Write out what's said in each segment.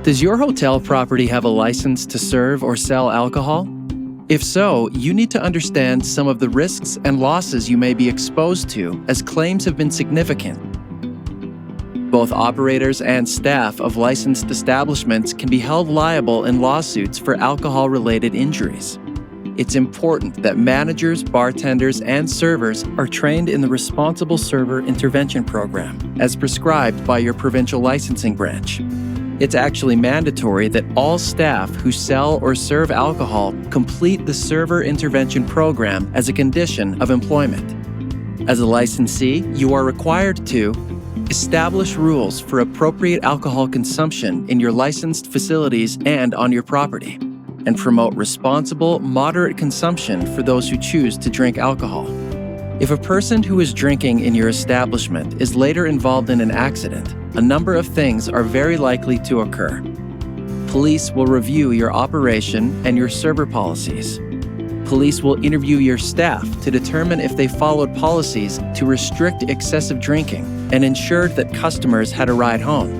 Does your hotel property have a license to serve or sell alcohol? If so, you need to understand some of the risks and losses you may be exposed to, as claims have been significant. Both operators and staff of licensed establishments can be held liable in lawsuits for alcohol-related injuries. It's important that managers, bartenders, and servers are trained in the Responsible Server Intervention Program, as prescribed by your provincial licensing branch. It's actually mandatory that all staff who sell or serve alcohol complete the Server Intervention Program as a condition of employment. As a licensee, you are required to establish rules for appropriate alcohol consumption in your licensed facilities and on your property, and promote responsible, moderate consumption for those who choose to drink alcohol. If a person who is drinking in your establishment is later involved in an accident, a number of things are very likely to occur. Police will review your operation and your server policies. Police will interview your staff to determine if they followed policies to restrict excessive drinking and ensured that customers had a ride home.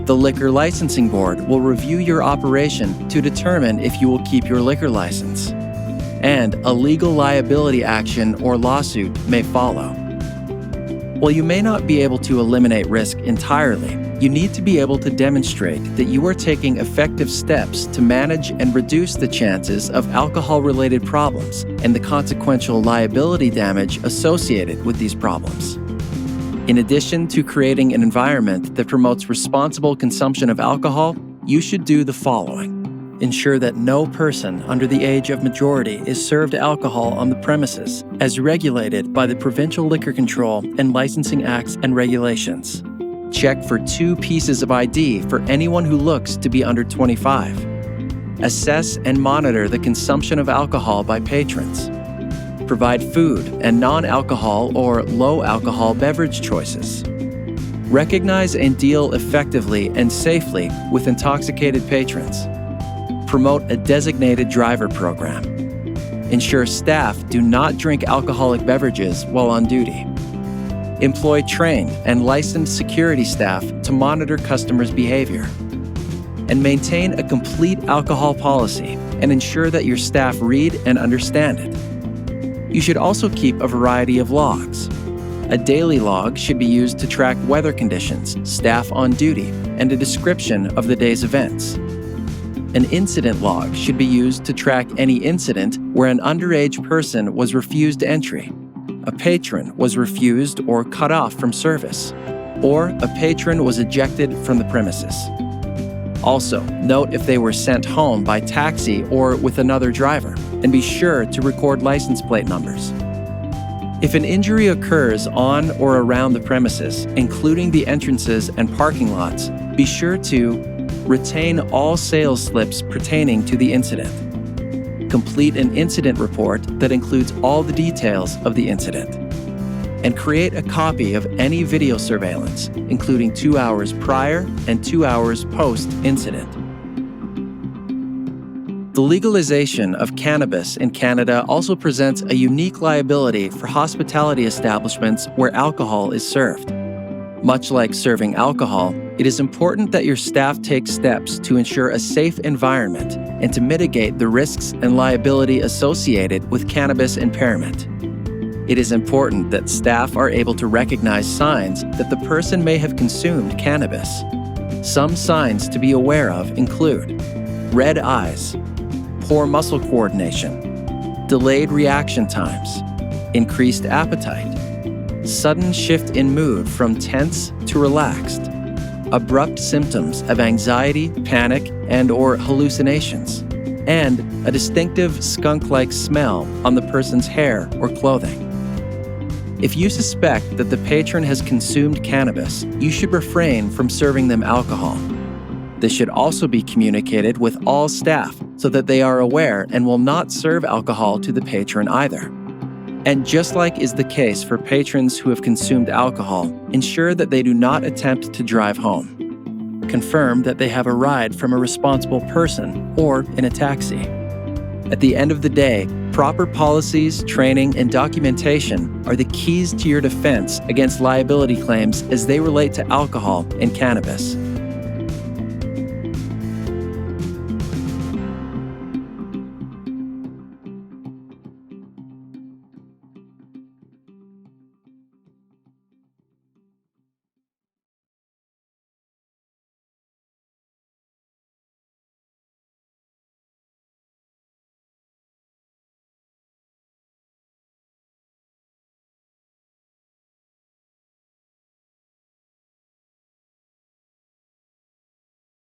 The Liquor Licensing Board will review your operation to determine if you will keep your liquor license. And a legal liability action or lawsuit may follow. While you may not be able to eliminate risk entirely, you need to be able to demonstrate that you are taking effective steps to manage and reduce the chances of alcohol-related problems and the consequential liability damage associated with these problems. In addition to creating an environment that promotes responsible consumption of alcohol, you should do the following. Ensure that no person under the age of majority is served alcohol on the premises, as regulated by the Provincial Liquor Control and Licensing Acts and Regulations. Check for 2 pieces of ID for anyone who looks to be under 25. Assess and monitor the consumption of alcohol by patrons. Provide food and non-alcohol or low-alcohol beverage choices. Recognize and deal effectively and safely with intoxicated patrons. Promote a designated driver program. Ensure staff do not drink alcoholic beverages while on duty. Employ trained and licensed security staff to monitor customers' behavior. And maintain a complete alcohol policy and ensure that your staff read and understand it. You should also keep a variety of logs. A daily log should be used to track weather conditions, staff on duty, and a description of the day's events. An incident log should be used to track any incident where an underage person was refused entry, a patron was refused or cut off from service, or a patron was ejected from the premises. Also, note if they were sent home by taxi or with another driver, and be sure to record license plate numbers. If an injury occurs on or around the premises, including the entrances and parking lots, be sure to retain all sales slips pertaining to the incident. Complete an incident report that includes all the details of the incident. And create a copy of any video surveillance, including 2 hours prior and 2 hours post-incident. The legalization of cannabis in Canada also presents a unique liability for hospitality establishments where alcohol is served. Much like serving alcohol, it is important that your staff take steps to ensure a safe environment and to mitigate the risks and liability associated with cannabis impairment. It is important that staff are able to recognize signs that the person may have consumed cannabis. Some signs to be aware of include red eyes, poor muscle coordination, delayed reaction times, increased appetite, sudden shift in mood from tense to relaxed, abrupt symptoms of anxiety, panic, and/or hallucinations, and a distinctive skunk-like smell on the person's hair or clothing. If you suspect that the patron has consumed cannabis, you should refrain from serving them alcohol. This should also be communicated with all staff so that they are aware and will not serve alcohol to the patron either. And just like is the case for patrons who have consumed alcohol, ensure that they do not attempt to drive home. Confirm that they have a ride from a responsible person or in a taxi. At the end of the day, proper policies, training, and documentation are the keys to your defense against liability claims as they relate to alcohol and cannabis.